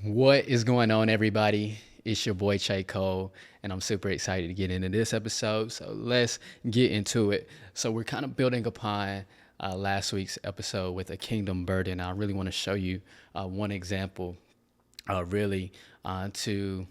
What is going on, everybody? It's your boy Chae Cole, and I'm super excited to get into this episode. So let's get into it. So we're kind of building upon last week's episode with a kingdom burden. I really want to show you one example, really, to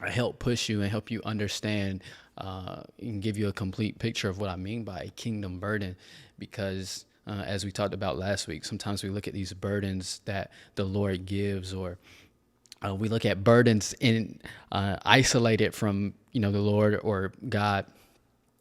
help push you and help you understand and give you a complete picture of what I mean by a kingdom burden. Because as we talked about last week, sometimes we look at these burdens that the Lord gives, or we look at burdens in isolated from the Lord or God,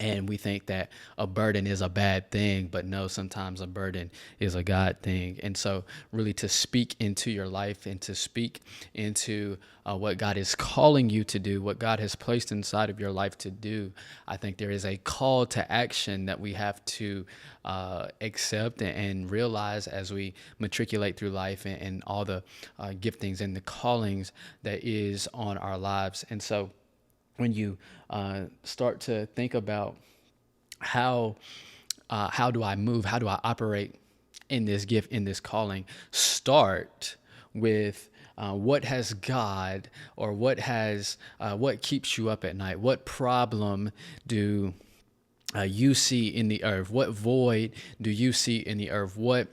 and we think that a burden is a bad thing. But no, sometimes a burden is a God thing. And so really, to speak into your life and to speak into what God is calling you to do, what God has placed inside of your life to do, I think there is a call to action that we have to accept and realize as we matriculate through life, and all the giftings and the callings that is on our lives. And so when you start to think about how do I move, how do I operate in this gift, in this calling, start with what has God, or what keeps you up at night? What problem do you see in the earth? What void do you see in the earth? What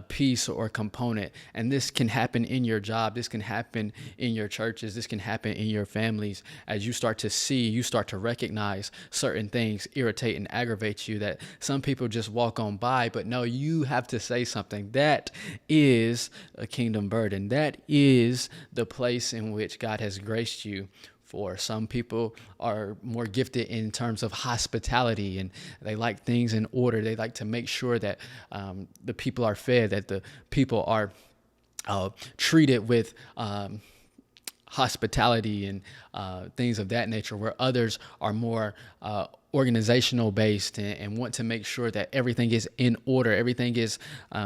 piece or component? And this can happen in your job. This can happen in your churches. This can happen in your families. As you start to see, you start to recognize certain things irritate and aggravate you that some people just walk on by. But no, you have to say something. That is a kingdom burden. That is the place in which God has graced you for. Some people are more gifted in terms of hospitality, and they like things in order. They like to make sure that the people are fed, that the people are treated with hospitality and things of that nature, where others are more organizational based, and want to make sure that everything is in order, everything is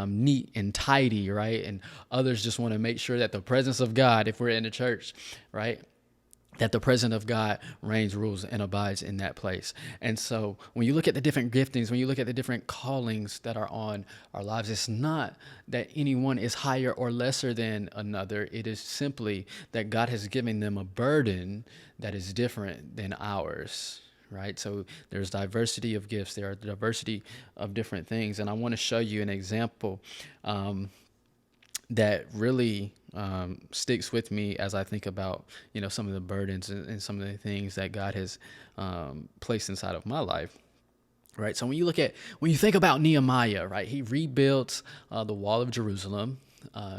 neat and tidy, right? And others just want to make sure that the presence of God, if we're in the church, right, that the presence of God reigns, rules, and abides in that place. And so when you look at the different giftings, when you look at the different callings that are on our lives, it's not that anyone is higher or lesser than another. It is simply that God has given them a burden that is different than ours. Right. So there's diversity of gifts. There are diversity of different things. And I want to show you an example that really sticks with me as I think about, some of the burdens and some of the things that God has placed inside of my life. Right. So when you think about Nehemiah, right, he rebuilt the wall of Jerusalem.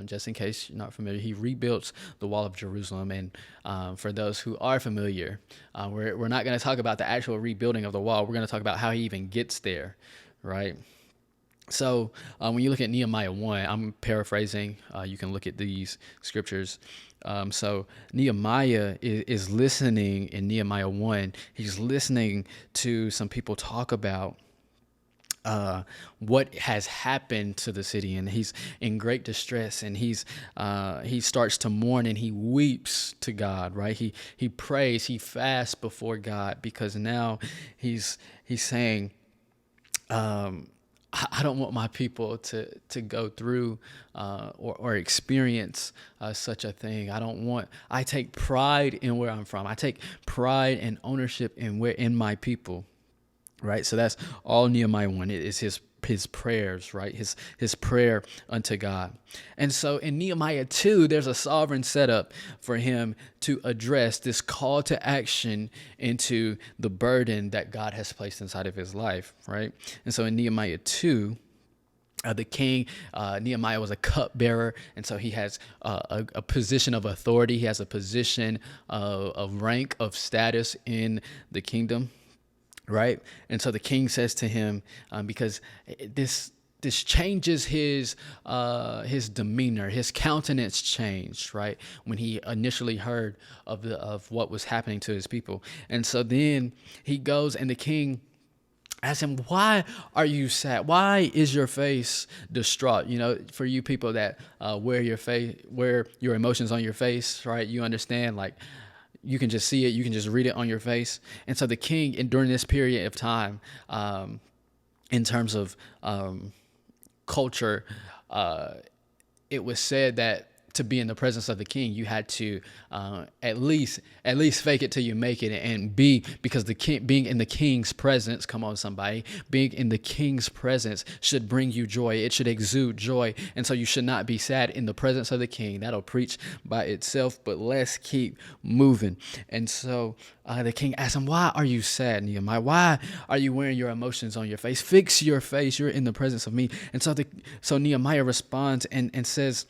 Just in case you're not familiar, he rebuilt the wall of Jerusalem. And for those who are familiar, we're not going to talk about the actual rebuilding of the wall. We're going to talk about how he even gets there. Right. So when you look at Nehemiah 1, I'm paraphrasing. You can look at these scriptures. So Nehemiah is listening in Nehemiah 1. He's listening to some people talk about what has happened to the city, and he's in great distress, and he starts to mourn, and he weeps to God, right? He prays, he fasts before God, because now he's saying, I don't want my people to go through or experience such a thing. I take pride in where I'm from. I take pride and ownership in my people, right? So that's all Nehemiah 1. It is his prayers, right? His prayer unto God. And so in Nehemiah 2, there's a sovereign setup for him to address this call to action into the burden that God has placed inside of his life, right? And so in Nehemiah 2, the king, Nehemiah, was a cupbearer, and so he has a position of authority. He has a position of rank, of status in the kingdom. Right. And so the king says to him, because this changes his demeanor, his countenance changed, right, when he initially heard of what was happening to his people. And so then he goes, and the king asks him, "Why are you sad? Why is your face distraught?" For you people that wear your emotions on your face, right? You understand, like, you can just see it. You can just read it on your face. And so the king, and during this period of time, in terms of culture, it was said that to be in the presence of the king, you had to at least fake it till you make it, and because the king, being in the king's presence, come on somebody, being in the king's presence should bring you joy. It should exude joy, and so you should not be sad in the presence of the king. That'll preach by itself, but let's keep moving. And so the king asked him, "Why are you sad, Nehemiah? Why are you wearing your emotions on your face? Fix your face. You're in the presence of me." And so Nehemiah responds and says,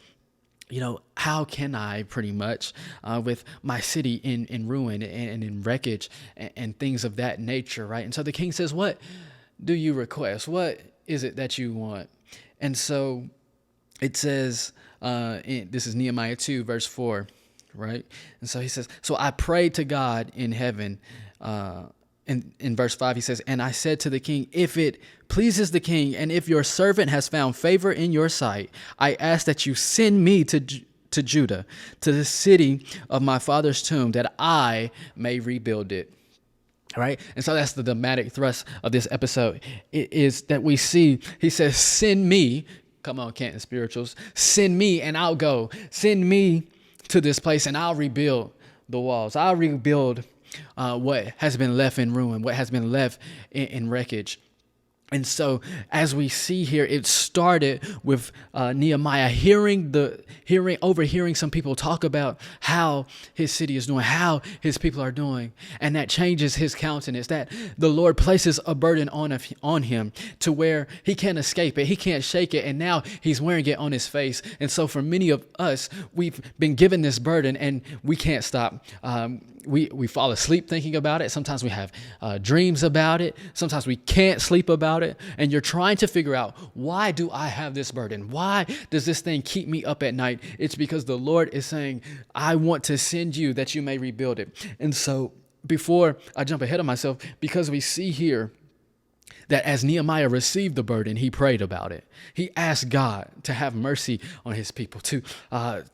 how can I, pretty much, with my city in ruin and in wreckage and things of that nature, right? And so the king says, "What do you request? What is it that you want?" And so it says, this is Nehemiah 2, verse 4, right? And so he says, "So I prayed to God in heaven." In verse 5, he says, "And I said to the king, if it pleases the king, and if your servant has found favor in your sight, I ask that you send me to Judah, to the city of my father's tomb, that I may rebuild it." All right. And so that's the dramatic thrust of this episode. It is that we see, he says, "Send me." Come on, Canton Spirituals. "Send me and I'll go. Send me to this place and I'll rebuild the walls. I'll rebuild what has been left in ruin, what has been left in wreckage." And so, as we see here, it started with Nehemiah overhearing some people talk about how his city is doing, how his people are doing, and that changes his countenance. That the Lord places a burden on him to where he can't escape it, he can't shake it, and now he's wearing it on his face. And so, for many of us, we've been given this burden, and we can't stop. We fall asleep thinking about it. Sometimes we have dreams about it. Sometimes we can't sleep about it. And you're trying to figure out, why do I have this burden? Why does this thing keep me up at night? It's because the Lord is saying, "I want to send you that you may rebuild it." And so before I jump ahead of myself, because we see here that as Nehemiah received the burden, he prayed about it. He asked God to have mercy on his people, to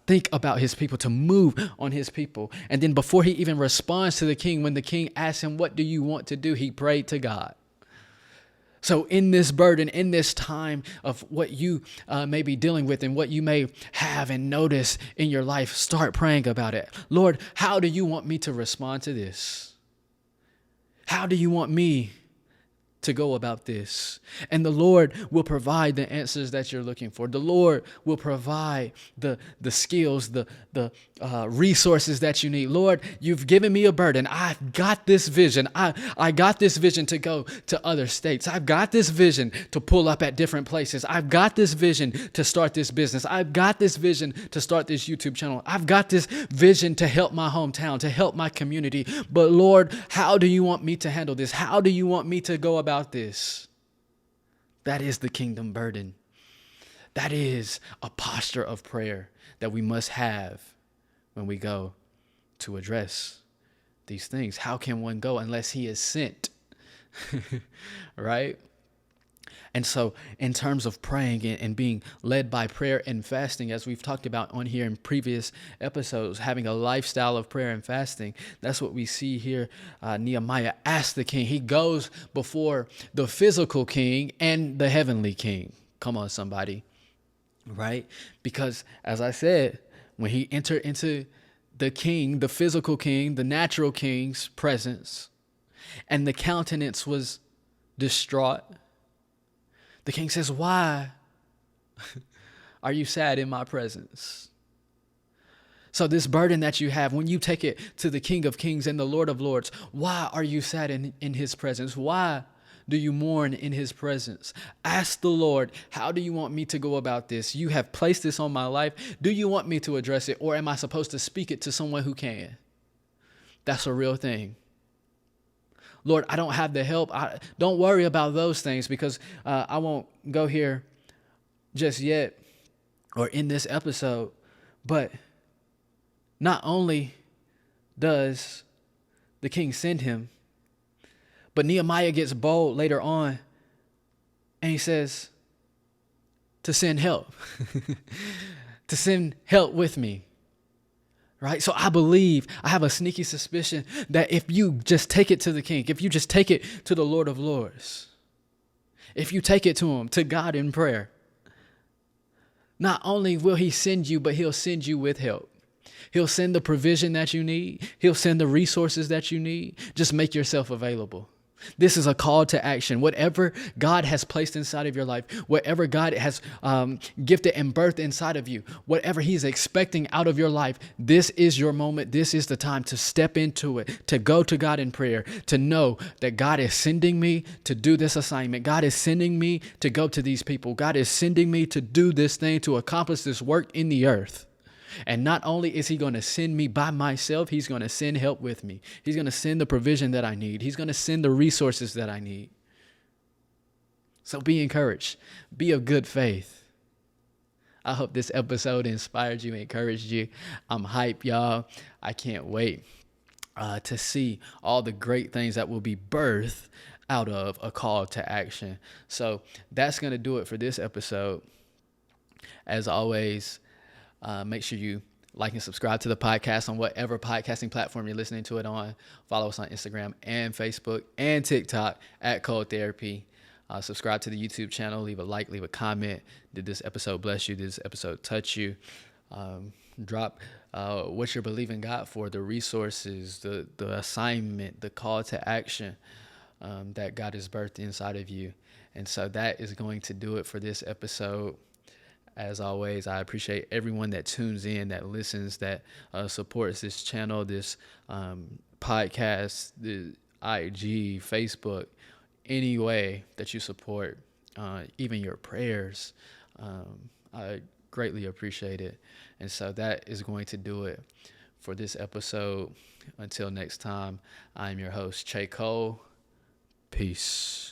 think about his people, to move on his people. And then before he even responds to the king, when the king asks him, "What do you want to do?" he prayed to God. So in this burden, in this time of what you may be dealing with and what you may have and notice in your life, start praying about it. "Lord, how do you want me to respond to this? How do you want me to go about this?" And the Lord will provide the answers that you're looking for. The Lord will provide the skills, the resources that you need. "Lord, you've given me a burden. I've got this vision. I got this vision to go to other states. I've got this vision to pull up at different places. I've got this vision to start this business. I've got this vision to start this YouTube channel. I've got this vision to help my hometown, to help my community. But Lord, how do you want me to handle this? How do you want me to go about this?" That is the kingdom burden. That is a posture of prayer that we must have when we go to address these things. How can one go unless he is sent? Right? And so in terms of praying and being led by prayer and fasting, as we've talked about on here in previous episodes, having a lifestyle of prayer and fasting, that's what we see here. Nehemiah asks the king. He goes before the physical king and the heavenly king. Come on, somebody. Right? Because as I said, when he entered into the king, the physical king, the natural king's presence, and the countenance was distraught, the king says, "Why are you sad in my presence?" So this burden that you have, when you take it to the King of Kings and the Lord of Lords, why are you sad in his presence? Why do you mourn in his presence? Ask the Lord, "How do you want me to go about this? You have placed this on my life. Do you want me to address it, or am I supposed to speak it to someone who can?" That's a real thing. "Lord, I don't have the help." Don't worry about those things, because I won't go here just yet or in this episode. But not only does the king send him, but Nehemiah gets bold later on, and he says to send help, to send help with me. Right? So I have a sneaky suspicion that if you just take it to the king, if you just take it to the Lord of Lords, if you take it to him, to God in prayer, Not only will he send you, but he'll send you with help. He'll send the provision that you need. He'll send the resources that you need. Just make yourself available. This is a call to action. Whatever God has placed inside of your life, whatever God has gifted and birthed inside of you, whatever he's expecting out of your life, this is your moment. This is the time to step into it, to go to God in prayer, to know that God is sending me to do this assignment. God is sending me to go to these people. God is sending me to do this thing, to accomplish this work in the earth. And not only is he going to send me by myself, he's going to send help with me. He's going to send the provision that I need. He's going to send the resources that I need. So be encouraged. Be of good faith. I hope this episode inspired you, encouraged you. I'm hyped, y'all. I can't wait to see all the great things that will be birthed out of a call to action. So that's going to do it for this episode. As always, make sure you like and subscribe to the podcast on whatever podcasting platform you're listening to it on. Follow us on Instagram and Facebook and TikTok at Cole Therapy. Subscribe to the YouTube channel. Leave a like, leave a comment. Did this episode bless you? Did this episode touch you? Drop what you're believing God for, the resources, the assignment, the call to action that God has birthed inside of you. And so that is going to do it for this episode. As always, I appreciate everyone that tunes in, that listens, that supports this channel, this podcast, the IG, Facebook, any way that you support, even your prayers. I greatly appreciate it. And so that is going to do it for this episode. Until next time, I'm your host, Chae Cole. Peace.